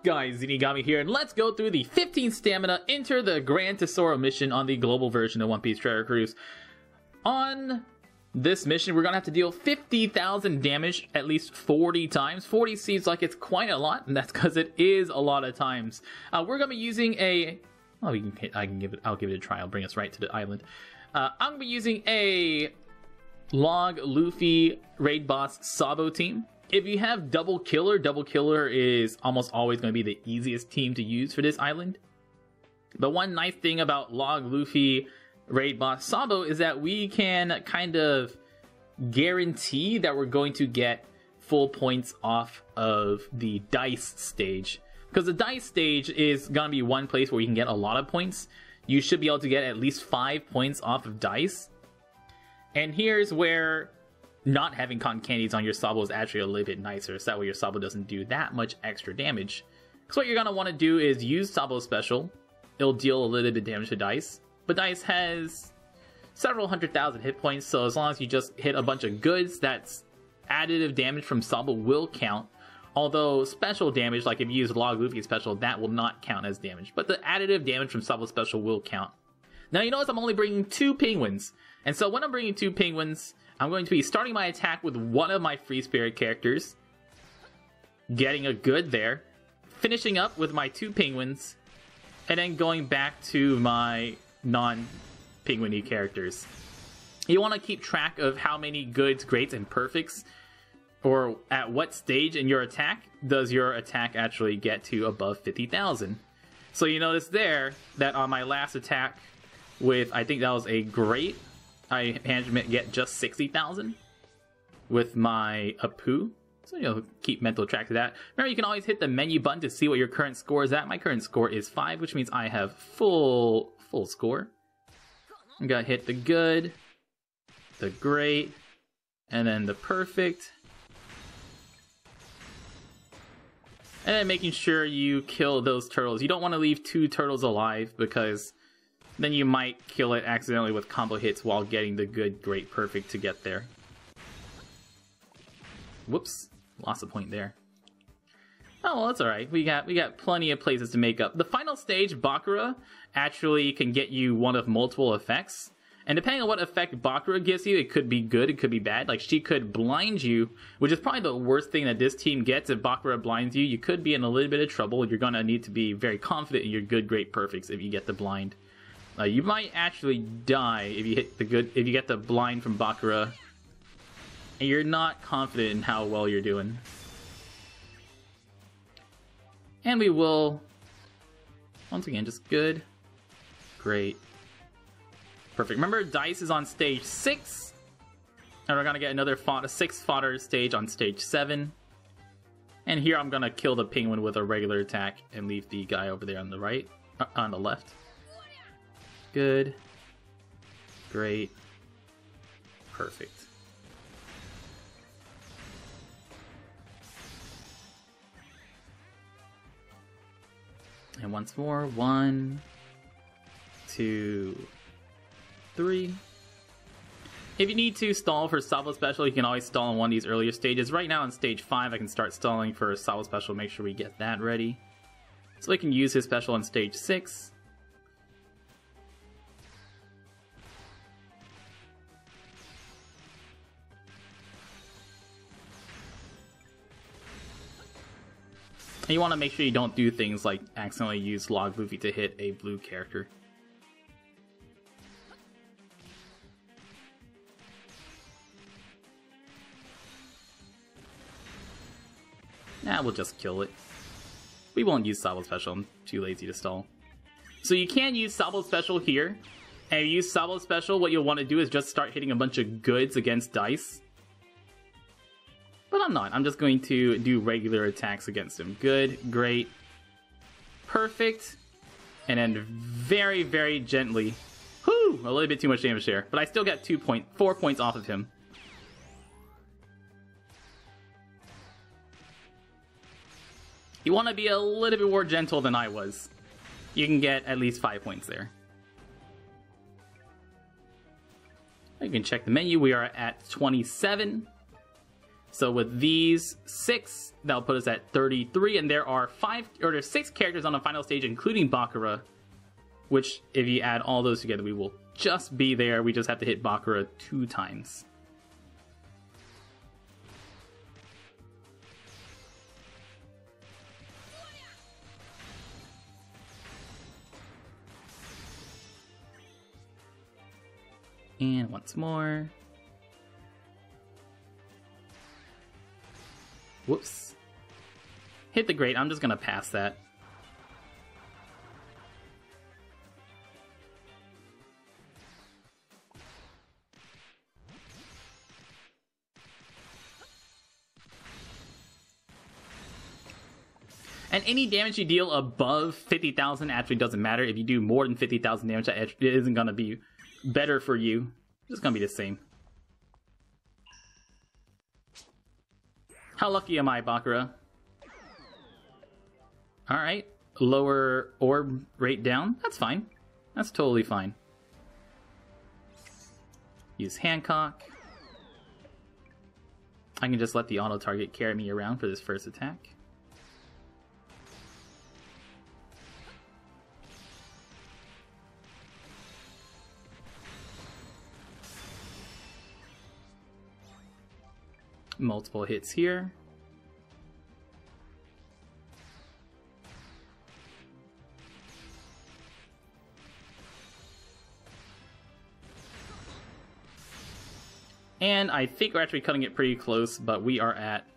guys? Zinigami here, and let's go through the 15 stamina, enter the Gran Tesoro mission on the global version of One Piece Treasure Cruise. On this mission, we're going to have to deal 50,000 damage at least 40 times. 40 seems like it's quite a lot, and that's because it is a lot of times. We're going to be using a... Oh, I'll give it a try. I'll bring us right to the island. I'm going to be using a Log Luffy raid boss Sabo team. If you have Double Killer is almost always going to be the easiest team to use for this island. The one nice thing about Log Luffy raid boss Sabo is that we can kind of guarantee that we're going to get full points off of the dice stage. Because the dice stage is going to be one place where you can get a lot of points. You should be able to get at least 5 points off of dice. And here's where not having cotton candies on your Sabo is actually a little bit nicer, so that way your Sabo doesn't do that much extra damage. So what you're going to want to do is use Sabo's special. It'll deal a little bit of damage to dice, but dice has several 100,000 hit points, so as long as you just hit a bunch of goods, that's additive damage from Sabo will count. Although special damage, like if you use Log Luffy special, that will not count as damage, but the additive damage from Sabo's special will count. Now you notice I'm only bringing 2 penguins, and so when I'm bringing 2 penguins, I'm going to be starting my attack with one of my Free Spirit characters, getting a good there, finishing up with my 2 penguins, and then going back to my non-penguin-y characters. You want to keep track of how many goods, greats, and perfects, or at what stage in your attack does your attack actually get to above 50,000. So you notice there that on my last attack with, I think that was a great, I managed to get just 60,000 with my Apu. So you'll keep mental track of that. Remember, you can always hit the menu button to see what your current score is at. My current score is 5, which means I have full score. I'm gonna hit the good, the great, and then the perfect. And then making sure you kill those turtles. You don't want to leave 2 turtles alive, because then you might kill it accidentally with combo hits while getting the good, great, perfect to get there. Whoops, lost a point there. Oh, well, that's alright. We got plenty of places to make up. The final stage, Bakura, actually can get you one of multiple effects. And depending on what effect Bakura gives you, it could be good, it could be bad. Like, she could blind you, which is probably the worst thing that this team gets. If Bakura blinds you, you could be in a little bit of trouble. You're gonna need to be very confident in your good, great, perfects if you get the blind. You might actually die if you hit the good, if you get the blind from Bakura, and you're not confident in how well you're doing. And we will, once again, just good, great, perfect. Remember, dice is on stage 6, and we're gonna get another 6 fodder stage on stage 7. And here I'm gonna kill the penguin with a regular attack and leave the guy over there on the right, on the left. Good, great, perfect. And once more, 1, 2, 3. If you need to stall for Sabo Special, you can always stall on one of these earlier stages. Right now on stage 5, I can start stalling for Sabo Special, make sure we get that ready. So we can use his special on stage 6. And you want to make sure you don't do things like accidentally use Log Luffy to hit a blue character. Nah, we'll just kill it. We won't use Sabo Special, I'm too lazy to stall. So you can use Sabo Special here. And if you use Sabo Special, what you'll want to do is just start hitting a bunch of goods against dice. But I'm not. I'm just going to do regular attacks against him. Good, great, perfect, and then very, very gently. Whew! A little bit too much damage there. But I still got 4 points off of him. You want to be a little bit more gentle than I was. You can get at least 5 points there. You can check the menu. We are at 27. So with these 6, that'll put us at 33, and there's 6 characters on the final stage, including Bakura, which, if you add all those together, we will just be there. We just have to hit Bakura 2 times. And once more. Whoops. Hit the grate. I'm just gonna pass that. And any damage you deal above 50,000 actually doesn't matter. If you do more than 50,000 damage, that isn't gonna be better for you. It's just gonna be the same. How lucky am I, Bakura? Alright. Lower orb rate down. That's fine. That's totally fine. Use Hancock. I can just let the auto target carry me around for this first attack. Multiple hits here. And I think we're actually cutting it pretty close, but we are at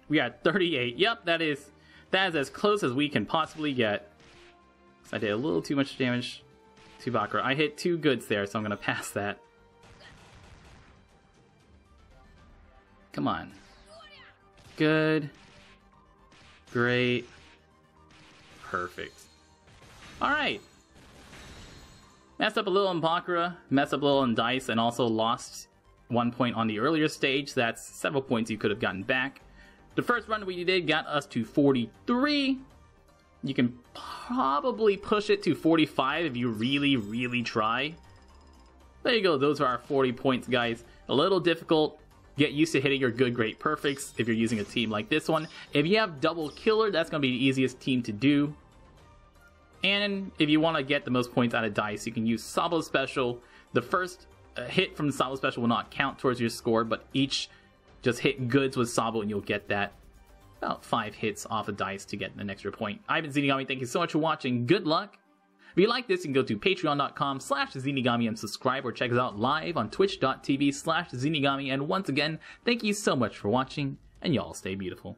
38. Yep, that is as close as we can possibly get. So I did a little too much damage to Bakura. I hit 2 goods there, so I'm gonna pass that. Come on. Good. Great. Perfect. Alright. Messed up a little on Bakura, messed up a little on Dice, and also lost 1 point on the earlier stage. That's several points you could have gotten back. The first run we did got us to 43. You can probably push it to 45 if you really, really try. There you go. Those are our 40 points, guys. A little difficult. Get used to hitting your good, great, perfects if you're using a team like this one. If you have double killer, that's going to be the easiest team to do. And if you want to get the most points out of Dice, you can use Sabo Special. The first hit from the Sabo Special will not count towards your score, but each just hit goods with Sabo and you'll get that. About 5 hits off of Dice to get an extra point. I've been Zenigami. Thank you so much for watching. Good luck. If you like this, you can go to patreon.com/Zenigami and subscribe, or check us out live on twitch.tv/Zenigami. And once again, thank you so much for watching, and y'all stay beautiful.